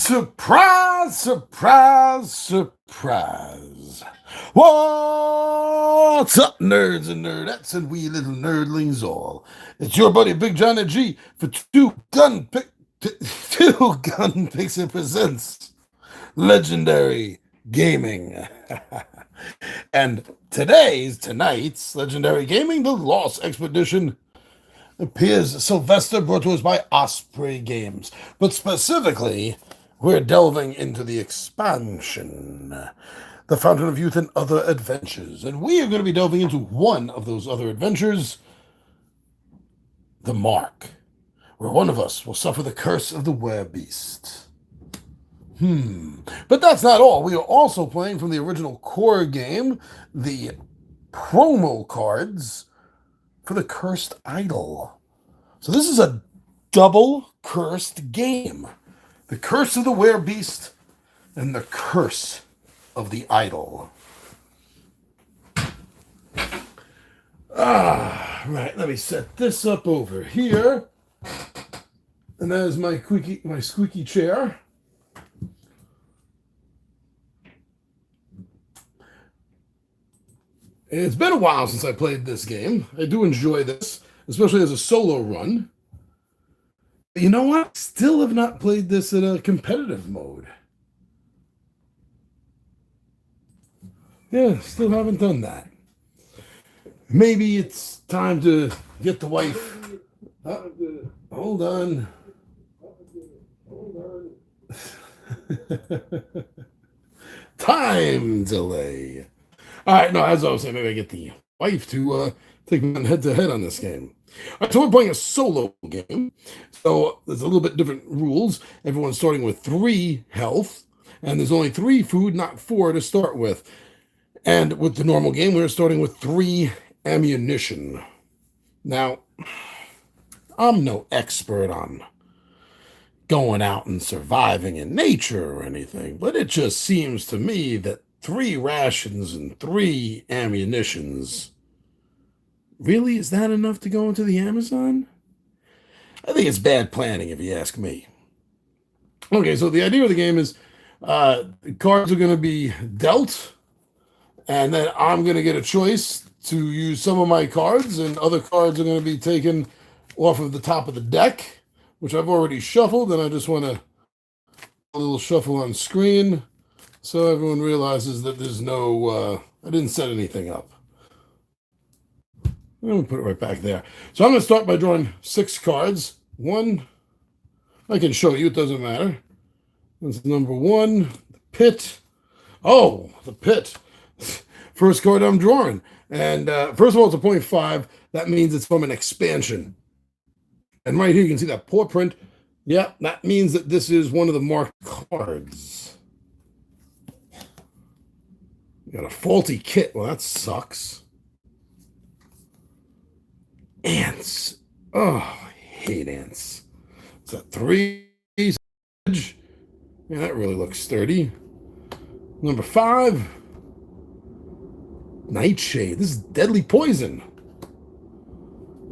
Surprise, surprise, surprise. What's up, nerds and nerdettes and wee little nerdlings all? It's your buddy Big John and G for Two Gun Pixie presents Legendary Gaming. And tonight's Legendary Gaming, the Lost Expedition, appears Sylvester, brought to us by Osprey Games. But specifically, we're delving into the expansion, the Fountain of Youth and Other Adventures. And we are going to be delving into one of those other adventures, the Mark, where one of us will suffer the curse of the werebeast. But that's not all. We are also playing from the original core game, the promo cards for the Cursed Idol. So this is a double cursed game. The Curse of the Werebeast and the Curse of the Idol. Right, let me set this up over here. And that is my squeaky chair. It's been a while since I played this game. I do enjoy this, especially as a solo run. But you know what? Still have not played this in a competitive mode. Yeah, still haven't done that. Maybe it's time to get the wife. Hold on. Time delay. All right, no, as I was saying, maybe I get the wife to take me head-to-head on this game. All right, so we're playing a solo game, so there's a little bit different rules. Everyone's starting with 3 health, and there's only 3 food, not 4 to start with. And with the normal game, we're starting with 3 ammunition. Now, I'm no expert on going out and surviving in nature or anything, but it just seems to me that 3 rations and 3 ammunitions. Really? Is that enough to go into the Amazon? I think it's bad planning, if you ask me. Okay, so the idea of the game is cards are going to be dealt, and then I'm going to get a choice to use some of my cards, and other cards are going to be taken off of the top of the deck, which I've already shuffled, and I just want to a little shuffle on screen so everyone realizes that there's no, I didn't set anything up. I'm going to put it right back there. So I'm going to start by drawing 6 cards. 1, I can show you, it doesn't matter. That's number 1, the pit. Oh, the pit. First card I'm drawing. And first of all, it's a 0.5. That means it's from an expansion. And right here, you can see that paw print. Yeah, that means that this is one of the marked cards. Got a faulty kit. Well, that sucks. Ants. Oh, I hate ants. It's a 3. Yeah, that really looks sturdy. Number 5. Nightshade. This is deadly poison.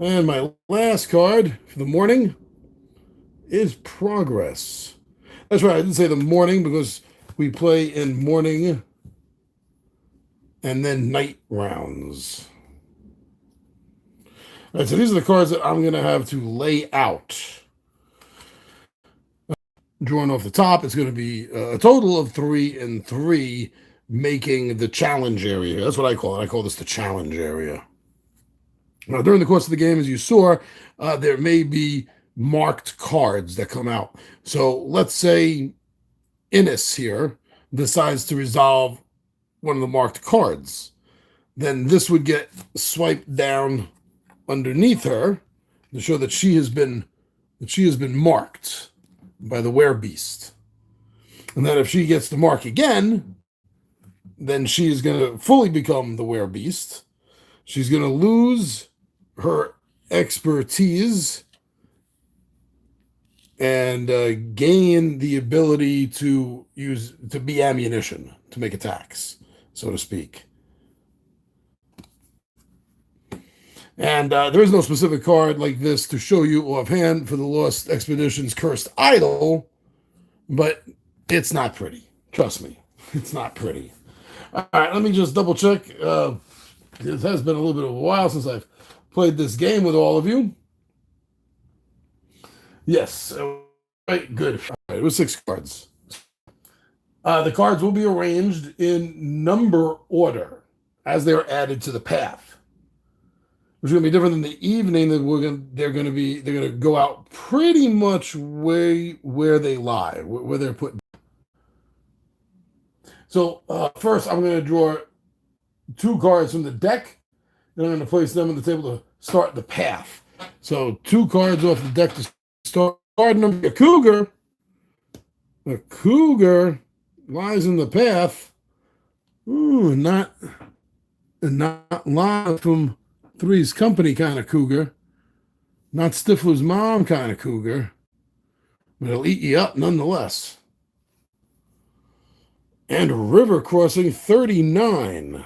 And my last card for the morning is Progress. That's right, I didn't say the morning because we play in morning and then night rounds. All right, so these are the cards that I'm going to have to lay out. Drawing off the top, it's going to be a total of 3 and 3, making the challenge area. That's what I call it. I call this the challenge area. Now, during the course of the game, as you saw, there may be marked cards that come out. So let's say Innes here decides to resolve one of the marked cards. Then this would get swiped down underneath her to show that she has been marked by the werebeast. And then if she gets the mark again, then she is going to fully become the werebeast. She's going to lose her expertise and gain the ability to be ammunition, to make attacks, so to speak. And there is no specific card like this to show you offhand for the Lost Expedition's Cursed Idol, but It's not pretty. Trust me, it's not pretty. All right, let me just double check. It has been a little bit of a while since I've played this game with all of you. Yes, right, good. All right, it was 6 cards. The cards will be arranged in number order as they are added to the path, which is going to be different than the evening. That they're going to go out pretty much where they lie, where they're put. So first, I'm going to draw 2 cards from the deck, and I'm going to place them on the table to start the path. So 2 cards off the deck to start. Card number, a cougar. A cougar lies in the path. Ooh, not Lana from Three's Company kind of cougar. Not Stifler's mom kind of cougar. But it'll eat you up nonetheless. And River Crossing 39.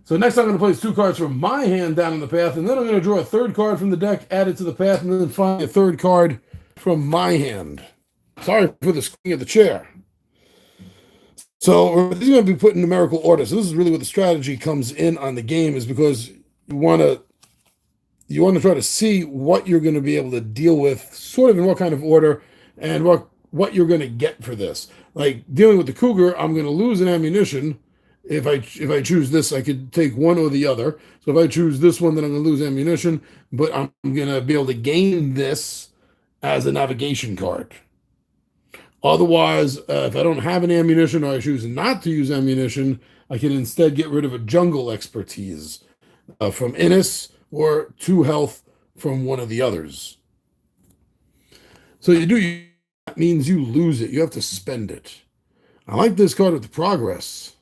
So next I'm going to place 2 cards from my hand down in the path, and then I'm going to draw a 3rd card from the deck, add it to the path, and then finally a 3rd card from my hand. Sorry for the squeaking of the chair. So these are going to be put in numerical order. So this is really where the strategy comes in on the game, is because you want to try to see what you're going to be able to deal with, sort of in what kind of order, and what you're going to get for this. Like dealing with the cougar, I'm going to lose an ammunition. If I choose this, I could take one or the other. So if I choose this one, then I'm going to lose ammunition, but I'm going to be able to gain this as a navigation card. Otherwise, if I don't have any ammunition or I choose not to use ammunition, I can instead get rid of a jungle expertise from Innis or 2 health from one of the others. So that means you lose it. You have to spend it. I like this card with the progress.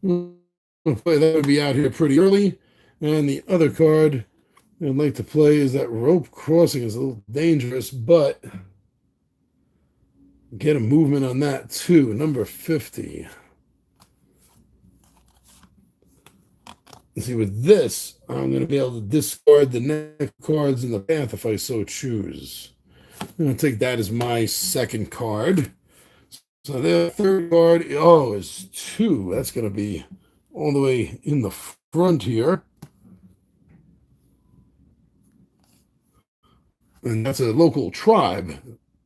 That would be out here pretty early. And the other card I'd like to play is that Rope Crossing. Is a little dangerous, but get a movement on that too. Number 50. See, with this, I'm going to be able to discard the next cards in the path if I so choose. I'm going to take that as my 2nd card. So the 3rd card, is 2. That's going to be all the way in the front here. And that's a local tribe,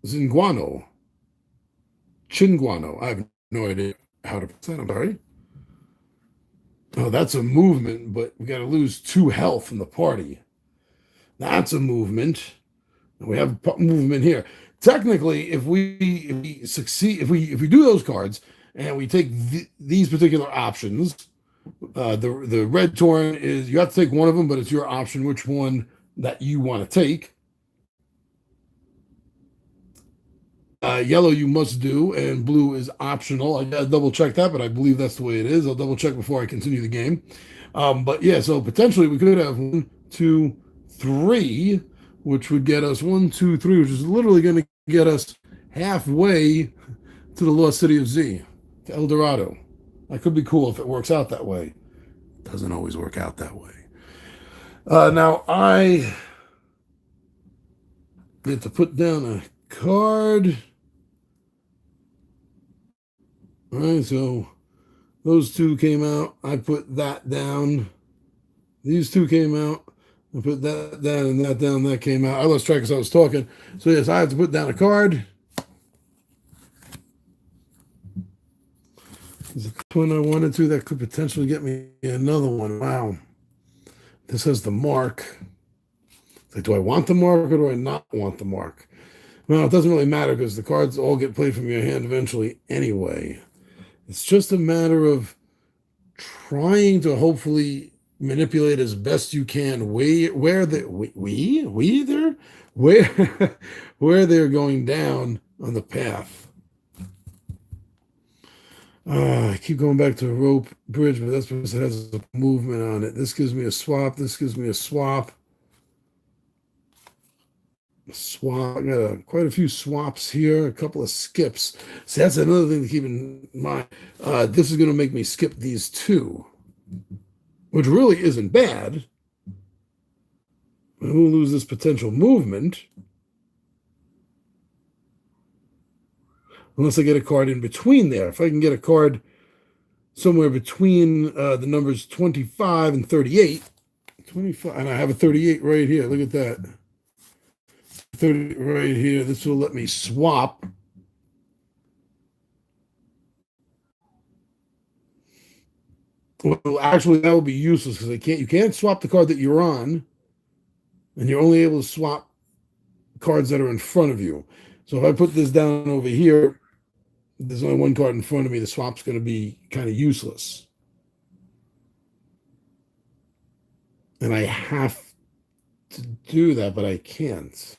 Chinguano. I have no idea how to pronounce that. I'm sorry. Oh, that's a movement, but we got to lose 2 health in the party. That's a movement. We have movement here. Technically, if we succeed, if we do those cards and we take these particular options, the red torn is you have to take one of them, but it's your option which one that you want to take. Yellow you must do, and blue is optional. I gotta double check that, but I believe that's the way it is. I'll double check before I continue the game. But yeah, so potentially we could have 1, 2, 3, which would get us 1, 2, 3, which is literally going to get us halfway to the lost city of Z, to El Dorado. That could be cool if it works out that way. It doesn't always work out that way. Now I get to put down a card. All right, so those 2 came out. I put that down. These 2 came out. I put that down and that down. That came out. I lost track as I was talking. So yes, I have to put down a card. Is it the one I wanted to? That could potentially get me another one. Wow. This has the mark. Like, do I want the mark or do I not want the mark? Well, it doesn't really matter because the cards all get played from your hand eventually anyway. It's just a matter of trying to hopefully manipulate as best you can where they're going down on the path. I keep going back to a rope bridge, but that's because it has a movement on it. This gives me a swap. This gives me a swap. I got quite a few swaps here, a couple of skips. See, that's another thing to keep in mind. This is going to make me skip these 2, which really isn't bad. We'll lose this potential movement. unless I get a card in between there. If I can get a card somewhere between the numbers 25 and 38, 25, and I have a 38 right here. Look at that. 30 right here. This will let me swap. Well, actually, that would be useless because you can't swap the card that you're on, and you're only able to swap cards that are in front of you. So if I put this down over here, there's only one card in front of me. The swap's going to be kind of useless. And I have to do that, but I can't.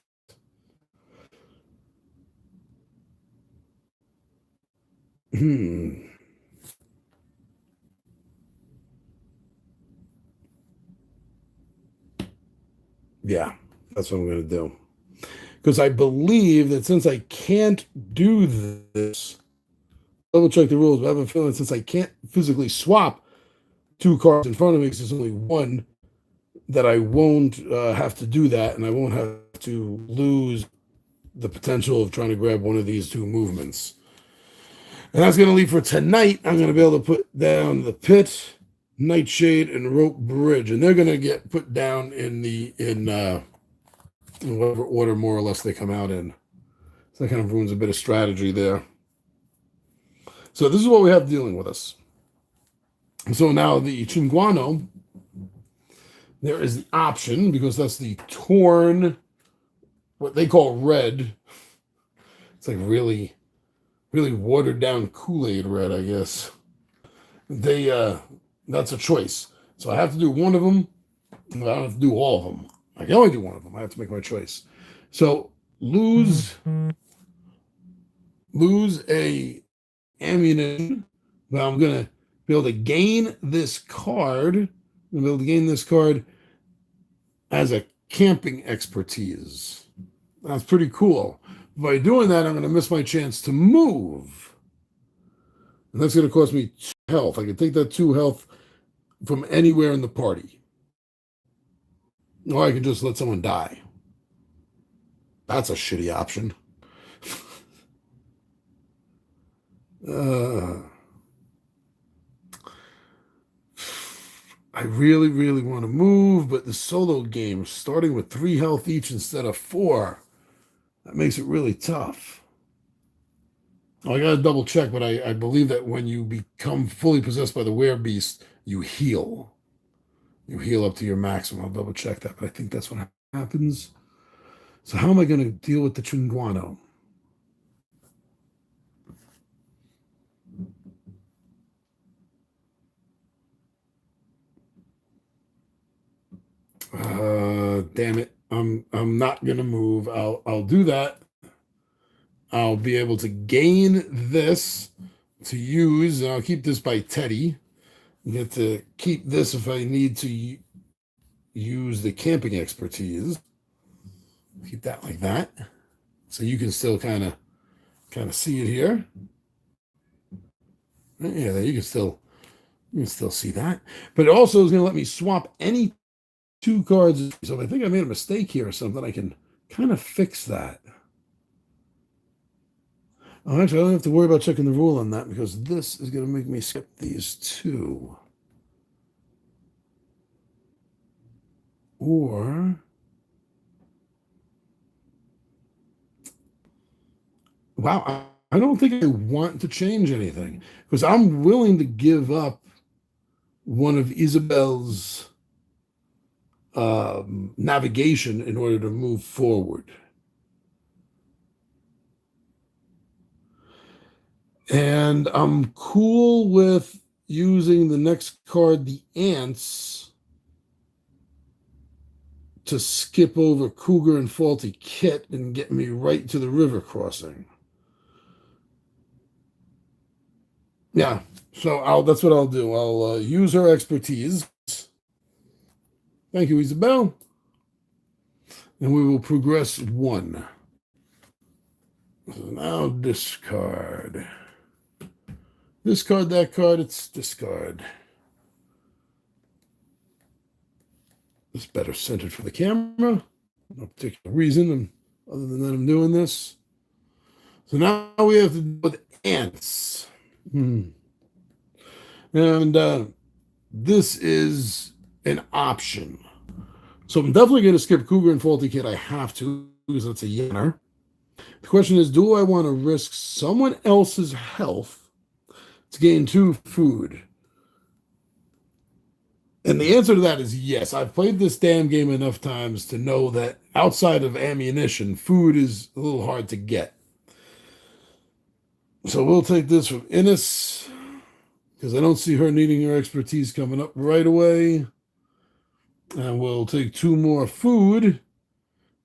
Hmm. Yeah, that's what I'm going to do. Because I believe that since I can't do this, double check the rules, but I have a feeling since I can't physically swap two cards in front of me, because there's only one, that I won't have to do that, and I won't have to lose the potential of trying to grab one of these two movements. And that's going to leave for tonight. I'm going to be able to put down the Pit, Nightshade, and Rope Bridge, and they're going to get put down in whatever order more or less they come out in. So that kind of ruins a bit of strategy there. So this is what we have dealing with us. So now the Chinguano, there is the option, because that's the torn, what they call red. It's like really, really watered down Kool-Aid red, I guess. That's a choice. So I have to do one of them. I don't have to do all of them. I can only do one of them. I have to make my choice. So lose a ammunition. Well, I'm gonna be able to gain this card. I'm gonna be able to gain this card as a camping expertise. That's pretty cool. By doing that, I'm going to miss my chance to move. And that's going to cost me 2 health. I can take that 2 health from anywhere in the party. Or I can just let someone die. That's a shitty option. I really, really want to move, but the solo game, starting with 3 health each instead of 4, that makes it really tough. Oh, I got to double check, but I believe that when you become fully possessed by the werebeast, you heal. You heal up to your maximum. I'll double check that, but I think that's what happens. So how am I going to deal with the Chinguano? Damn it. I'm not gonna move. I'll do that. I'll be able to gain this to use, and I'll keep this by Teddy. I get to keep this if I need to use the camping expertise. Keep that like that, so you can still kind of see it here. Yeah, you can still see that. But it also is going to let me swap any 2 cards. So if I think I made a mistake here or something, I can kind of fix that. Oh, actually, I don't have to worry about checking the rule on that, because this is going to make me skip these 2. Or, wow, I don't think I want to change anything, because I'm willing to give up one of Isabel's navigation in order to move forward. And I'm cool with using the next card, the Ants, to skip over Cougar and Faulty Kit and get me right to the river crossing. Yeah, so that's what I'll do. I'll use her expertise. Thank you, Isabel. And we will progress 1. So now discard. Discard that card, it's discard. It's better centered for the camera. No particular reason other than that I'm doing this. So now we have to deal with ants. And this is an option. So I'm definitely going to skip Cougar and Faulty Kid. I have to because it's a yenner. The question is, do I want to risk someone else's health to gain 2 food? And the answer to that is yes. I've played this damn game enough times to know that outside of ammunition, food is a little hard to get. So we'll take this from Innis, because I don't see her needing her expertise coming up right away. And we'll take 2 more food.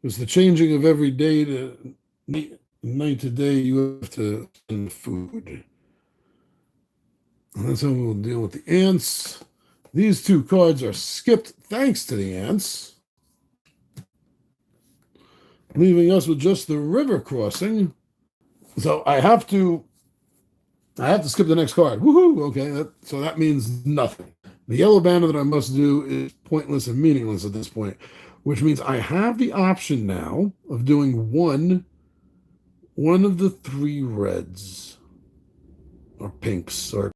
Because the changing of every day to night to day, you have to spend food. And that's how we'll deal with the ants. These 2 cards are skipped thanks to the ants, leaving us with just the river crossing. So I have to skip the next card. Woohoo! Okay, so that means nothing. The yellow banner that I must do is pointless and meaningless at this point, which means I have the option now of doing one of the 3 reds or pinks or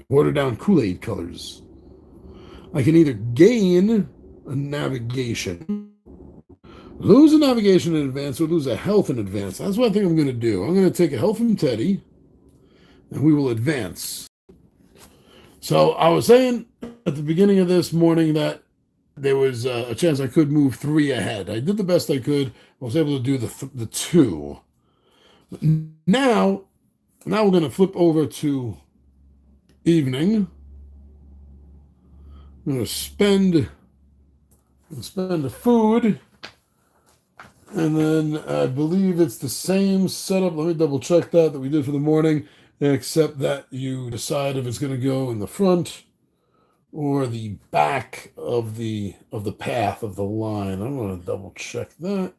watered down Kool-Aid colors. I can either gain a navigation, lose a navigation in advance, or lose a health in advance. That's what I think I'm going to do. I'm going to take a health from Teddy, and we will advance. So I was saying at the beginning of this morning that there was a chance I could move 3 ahead. I did the best I could. I was able to do the 2. Now we're going to flip over to evening. I'm going to spend the food, and then I believe it's the same setup. Let me double check that we did for the morning, except that you decide if it's going to go in the front or the back of the path of the line. I'm going to double check that.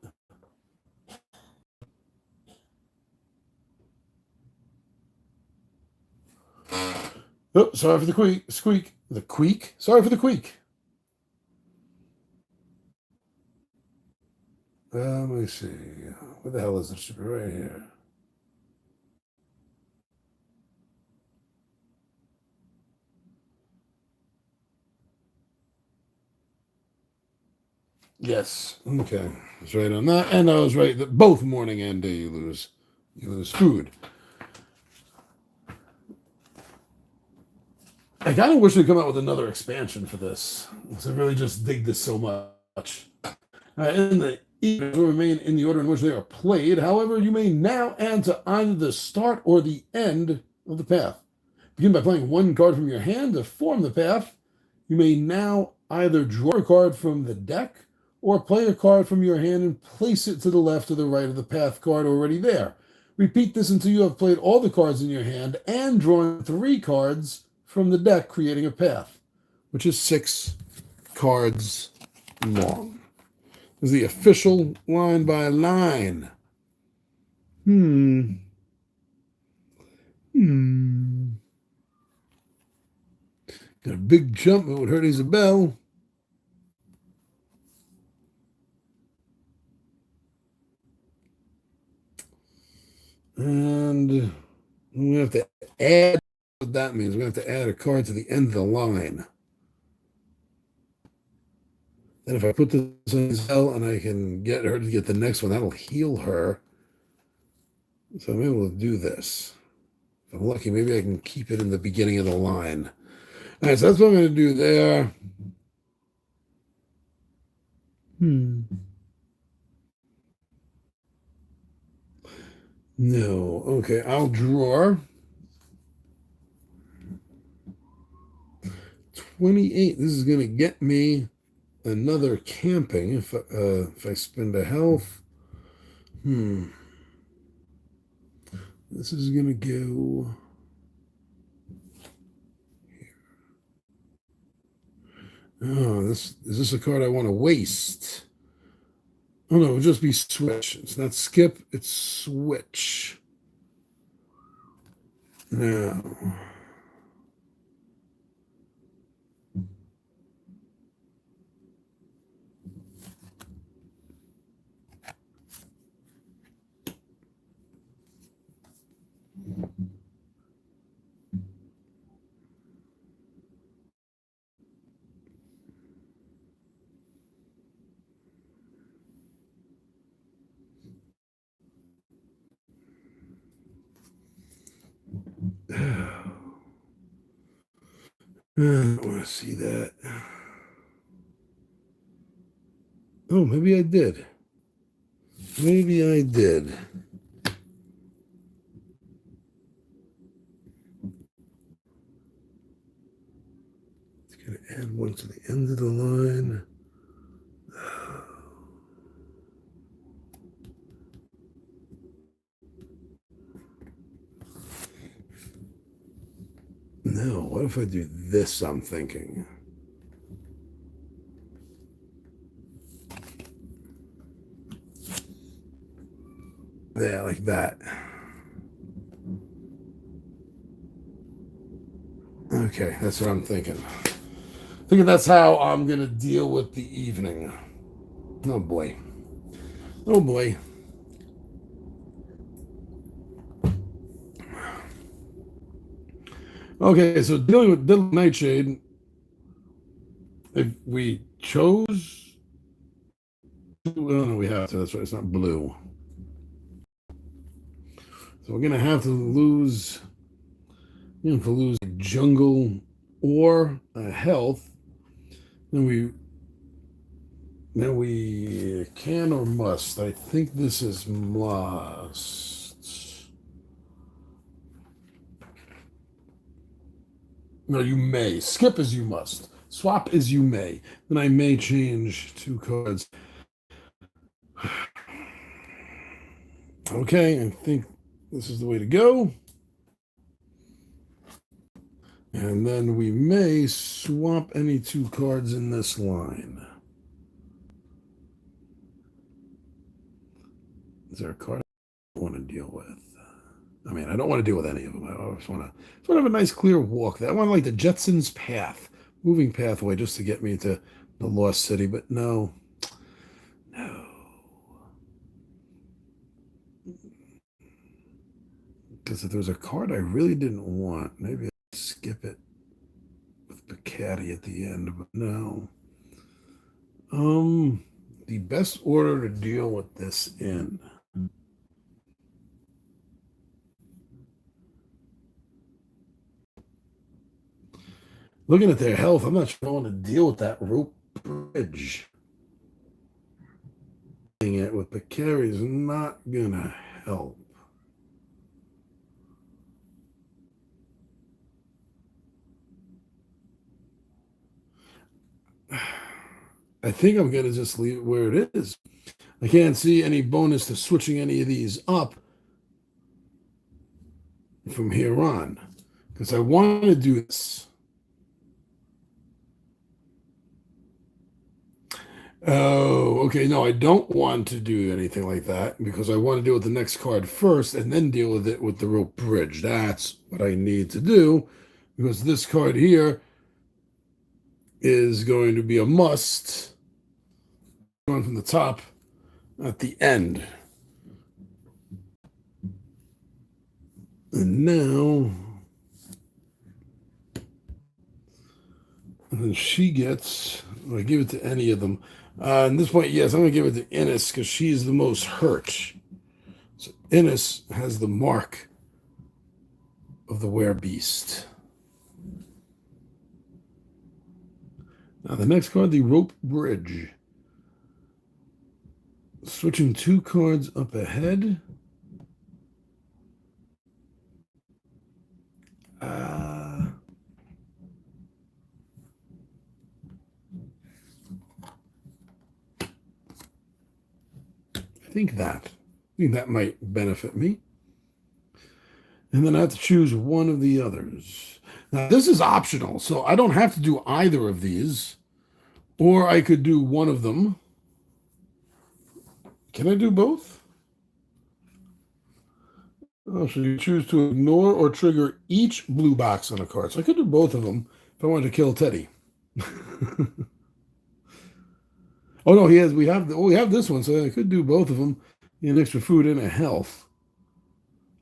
Oh, sorry for the squeak. The queak? Sorry for the queak. Let me see. Where the hell is it? Should be right here. Yes. Okay. I was right on that. And I was right that both morning and day you lose food. I kind of wish they'd come out with another expansion for this. Because I really just dig this so much. And the events will remain in the order in which they are played. However, you may now add to either the start or the end of the path. Begin by playing 1 card from your hand to form the path. You may now either draw a card from the deck or play a card from your hand and place it to the left or the right of the path card already there. Repeat this until you have played all the cards in your hand and drawn 3 cards from the deck, creating a path, which is 6 cards long. This is the official line by line. Got a big jump that would hurt Isabel. And we have to add what that means. We have to add a card to the end of the line. And if I put this on Isabel and I can get her to get the next one, that'll heal her. So I'm able to do this. If I'm lucky, maybe I can keep it in the beginning of the line. All right, so that's what I'm going to do there. No. Okay, I'll draw 28. This is going to get me another camping if I spend a health. This is going to go here. Oh, is this a card I want to waste? Oh no, it'll just be switch. It's not skip, it's switch. Now. don't want to see that. Oh, maybe I did. Maybe I did. It's going to add one to the end of the line. No, what if I do this? I'm thinking. Yeah, like that. Okay, that's what I'm thinking. Thinking that's how I'm going to deal with the evening. Oh boy. Oh boy. Okay, so dealing with Nightshade, if we chose, well, no, we have to. That's right. It's not blue, so we're gonna have to lose. You have to lose a jungle or a health. Then we can or must. I think this is must. No, you may. Skip as you must. Swap as you may. Then I may change 2 cards. Okay, I think this is the way to go. And then we may swap any 2 cards in this line. Is there a card I want to deal with? I mean, I don't want to deal with any of them. I just want to have a nice clear walk. I want like the Jetsons path, moving pathway, just to get me to the Lost City. But no. Because if there was a card I really didn't want, maybe I'd skip it with Picati at the end. But no. The best order to deal with this in. Looking at their health, I'm not sure I want to deal with that rope bridge. It with Picari is not gonna help. I think I'm gonna just leave it where it is. I can't see any bonus to switching any of these up from here on because I want to do this. Oh, okay. No, I don't want to do anything like that because I want to deal with the next card first and then deal with it with the rope bridge. That's what I need to do because this card here is going to be a must. Going from the top at the end. And now, and then she gets, I give it to any of them. At this point, yes, I'm going to give it to Innes because she's the most hurt. So Innes has the mark of the werebeast. Now the next card, the rope bridge. Switching 2 cards up ahead. I think that might benefit me. And then I have to choose one of the others. Now, this is optional, so I don't have to do either of these, or I could do one of them. Can I do both? Oh, so you choose to ignore or trigger each blue box on a card. So I could do both of them if I wanted to kill Teddy. Oh no, we have this one, so I could do both of them. An extra food and a health.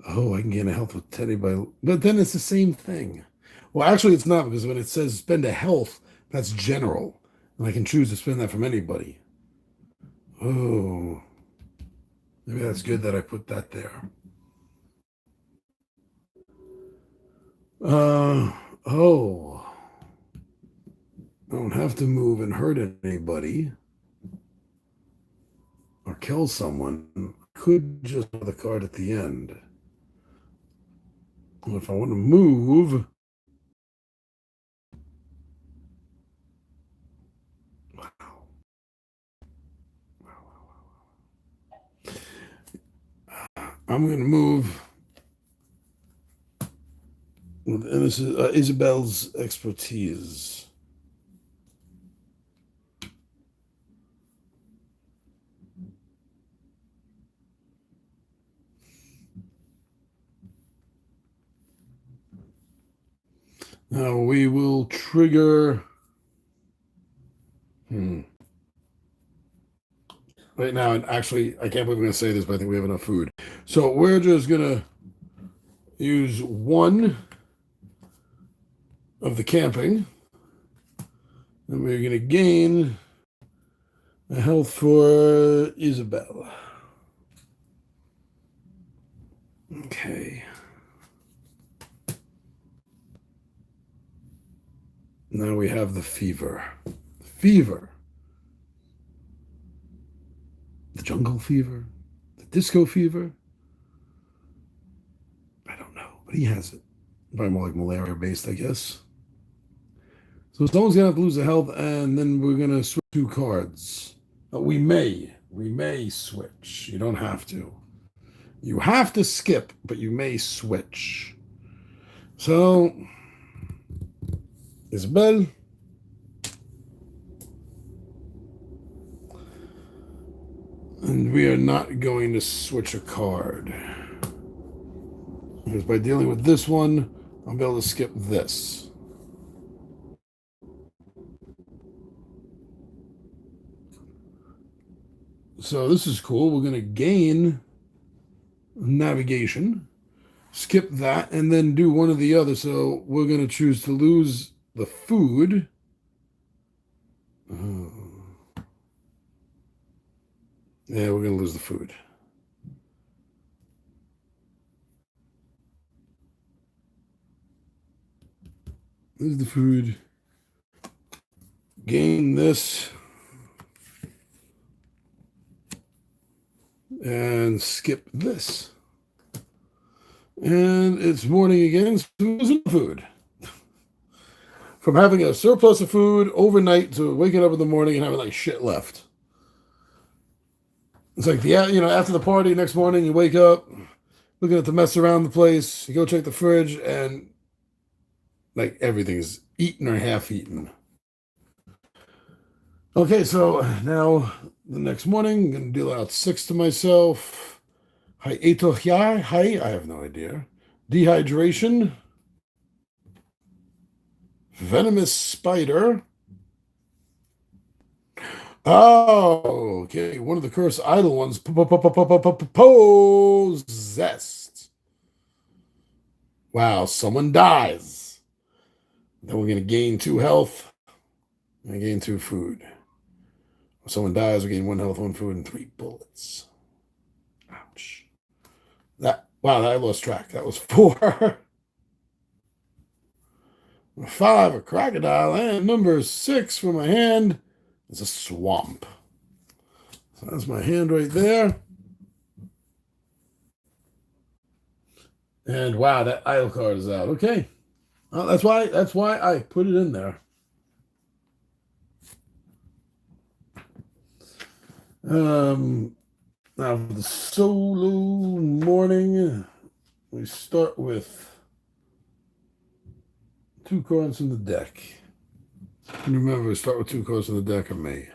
Oh, I can gain a health with Teddy but then it's the same thing. Well, actually, it's not because when it says spend a health, that's general, and I can choose to spend that from anybody. Oh, maybe that's good that I put that there. Oh. I don't have to move and hurt anybody or kill someone. Could just have the card at the end. Well, if I want to move, wow. I'm going to move with Isabel's expertise. Now we will trigger. Right now, and actually, I can't believe I'm going to say this, but I think we have enough food. So we're just going to use one of the camping, and we're going to gain a health for Isabel. Okay. Now we have the fever. Fever. The jungle fever? The disco fever? I don't know, but he has it. Probably more like malaria based, I guess. So someone's gonna have to lose a health, and then we're gonna switch 2 cards. We may switch. You don't have to. You have to skip, but you may switch. So, Isabel. And we are not going to switch a card. Because by dealing with this one, I'll be able to skip this. So this is cool. We're going to gain navigation, skip that, and then do one or the other. So we're going to choose to lose the food. Yeah, we're going to lose the food. Lose the food. Gain this. And skip this. And it's morning again, so losing food. From having a surplus of food overnight to waking up in the morning and having like shit left. It's like after the party next morning, you wake up, looking at the mess around the place. You go check the fridge, and like everything's eaten or half eaten. Okay, so now the next morning, I'm gonna deal out 6 to myself. Hi, I have no idea. Dehydration. Venomous spider. Oh, okay. One of the cursed idol ones possessed. Wow, someone dies. Then we're going to gain 2 health and gain 2 food. If someone dies, we gain 1 health, 1 food, and 3 bullets. Ouch. Wow, I lost track. That was 4. 5, a crocodile, and number 6 for my hand is a swamp. So that's my hand right there. And wow, that idle card is out. Okay. Well, that's why I put it in there. Now for the solo morning, we start with 2 cards in the deck. And remember, start with 2 cards in the deck of me.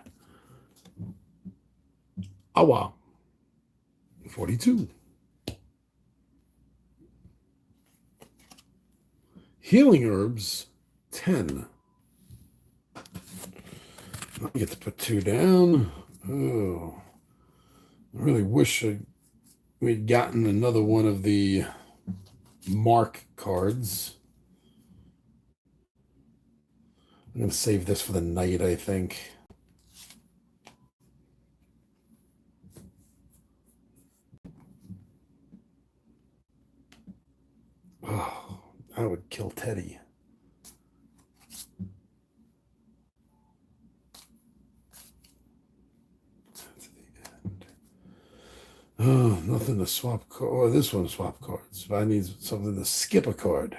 Awa. 42. Healing herbs, 10. I get to put 2 down. Oh. I really wish we'd gotten another one of the mark cards. I'm going to save this for the night, I think. Oh, I would kill Teddy. Oh, nothing to swap. Oh, this one swap cards. But I need something to skip a card.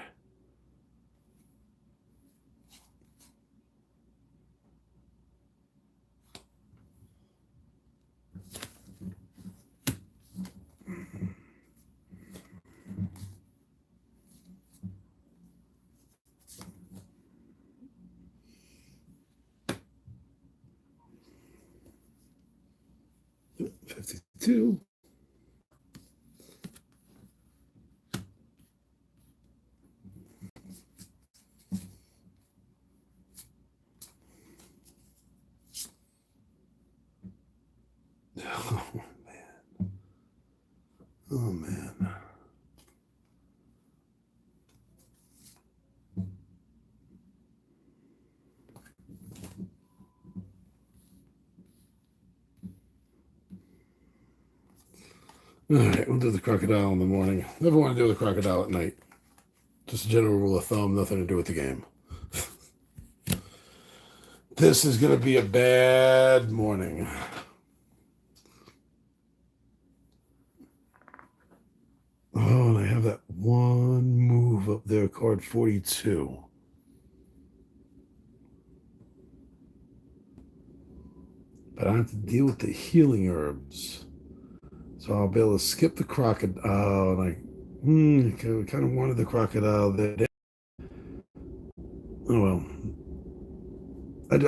$52. Oh man. Oh man. All right, we'll do the crocodile in the morning. Never want to do the crocodile at night. Just a general rule of thumb, nothing to do with the game. This is going to be a bad morning. Oh, and I have that one move up there, card 42. But I have to deal with the healing herbs. So I'll be able to skip the crocodile. And I kind of wanted the crocodile there. Oh, well.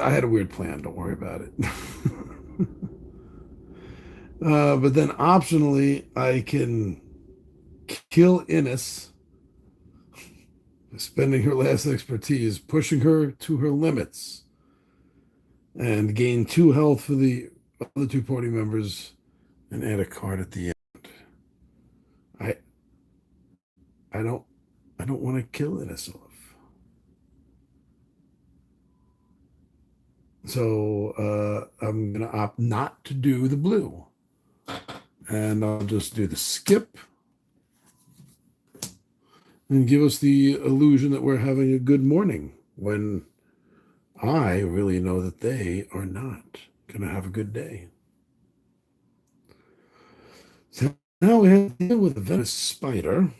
I had a weird plan. Don't worry about it. But then optionally, I can kill Innes, spending her last expertise, pushing her to her limits, and gain 2 health for the other 2 party members, and add a card at the end. I don't want to kill Innes off. So I'm gonna opt not to do the blue, and I'll just do the skip and give us the illusion that we're having a good morning when I really know that they are not going to have a good day. So now we have to deal with the Venice Spider.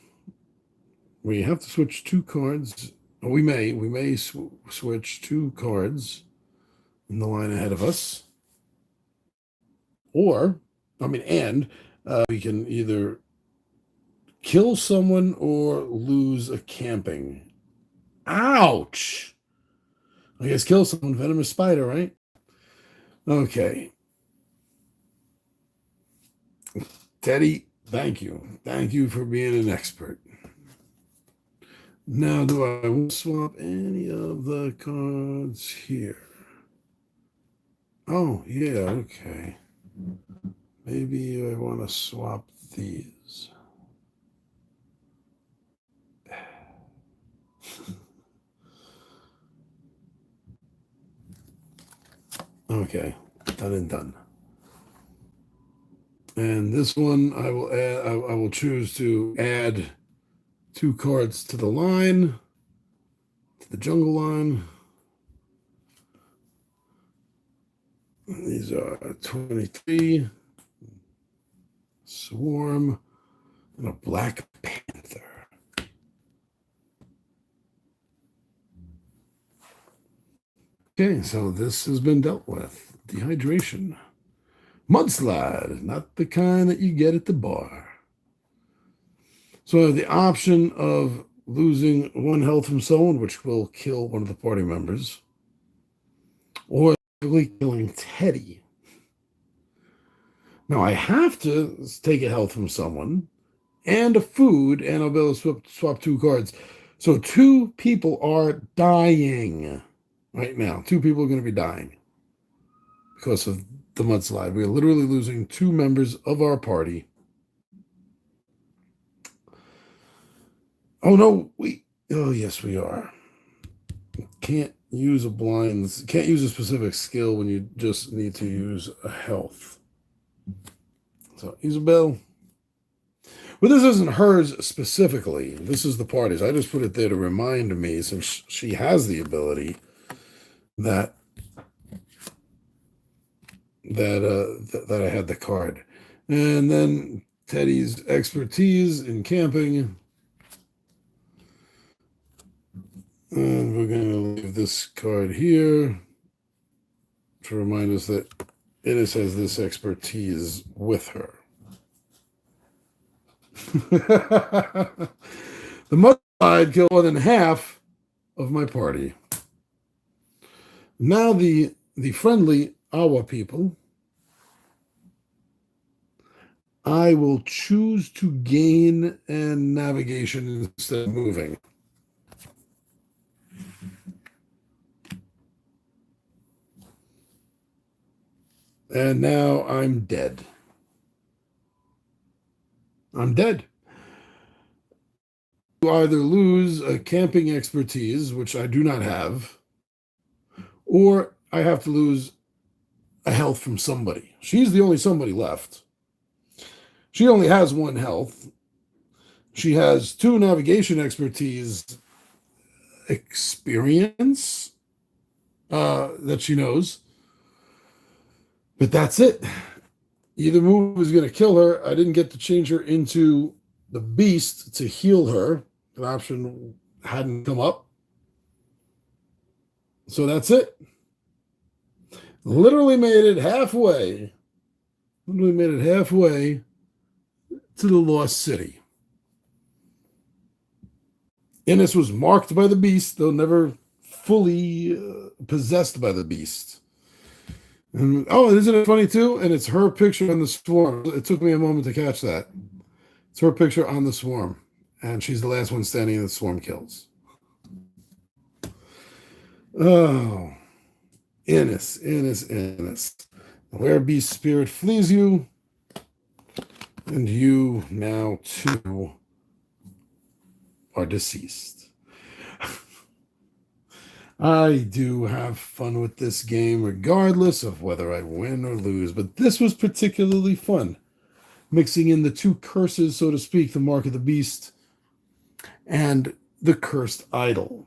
We have to switch 2 cards. Or we may switch 2 cards in the line ahead of us. Or, we can either kill someone or lose a camping. Ouch! I guess kill someone, venomous spider, right? Okay. Teddy, thank you. Thank you for being an expert. Now, do I want to swap any of the cards here? Oh, yeah, okay. Maybe I want to swap these. Okay, done and done. And this one I will add. I will choose to add 2 cards to the line, to the jungle line. These are 23, Swarm, and a Black Panther. Okay, so this has been dealt with. Dehydration. Mudslide, not the kind that you get at the bar. So I have the option of losing 1 health from someone, which will kill one of the party members, or killing Teddy. Now I have to take a health from someone and a food, and I'll be able to swap 2 cards. So 2 people are dying right now. 2 people are going to be dying because of the mudslide. We are literally losing 2 members of our party. Oh no, oh yes, we are. Can't use a specific skill when you just need to use a health. So Isabel, But this isn't hers specifically. This is the party's. I just put it there to remind me, since she has the ability, that that I had the card. And then Teddy's expertise in camping. And we're going to leave this card here to remind us that Innes has this expertise with her. The mudslide killed more than half of my party. Now the friendly Awa people, I will choose to gain and navigation instead of moving. And now I'm dead. I'm dead. You either lose a camping expertise, which I do not have, or I have to lose a health from somebody. She's the only somebody left. She only has 1 health. She has 2 navigation expertise experience that she knows. But that's it. Either move is going to kill her. I didn't get to change her into the beast to heal her. An option hadn't come up. So that's it. Literally made it halfway. Literally made it halfway to the Lost City. Innes was marked by the beast, though never fully possessed by the beast. And, oh, isn't it funny too? And it's her picture on the swarm. It took me a moment to catch that. It's her picture on the swarm. And she's the last one standing and the swarm kills. Oh. Innes. The werebeast spirit flees you. And you now too are deceased. I do have fun with this game regardless of whether I win or lose, but this was particularly fun. Mixing in the 2 curses, so to speak, the Mark of the Beast and the Cursed Idol.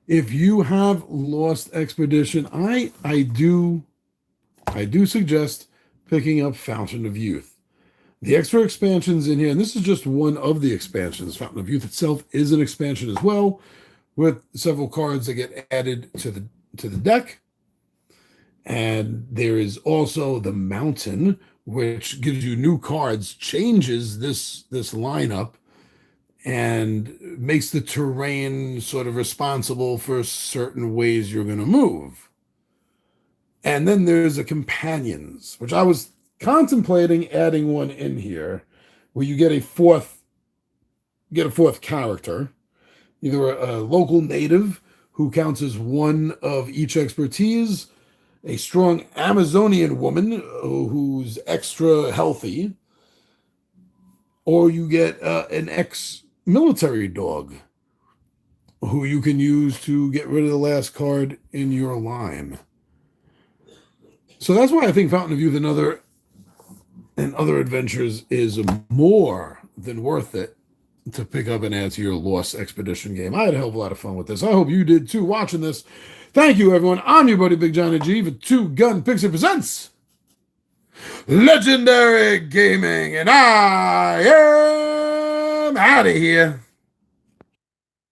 If you have Lost Expedition, I do suggest picking up Fountain of Youth. The extra expansions in here, and this is just one of the expansions. Fountain of Youth itself is an expansion as well, with several cards that get added to the deck. And there is also the Mountain, which gives you new cards, changes this lineup, and makes the terrain sort of responsible for certain ways you're going to move. And then there's a Companions, which I was contemplating adding one in here, where you get a fourth character, either a local native who counts as 1 of each expertise, a strong Amazonian woman who's extra healthy, or you get an ex-military dog who you can use to get rid of the last card in your line. So that's why I think Fountain of Youth and other adventures is more than worth it to pick up and add to your Lost Expedition game. I had a hell of a lot of fun with this. I hope you did too watching this. Thank you, everyone. I'm your buddy Big Johnny G for Two Gun Pixie Presents Legendary Gaming, and I am out of here.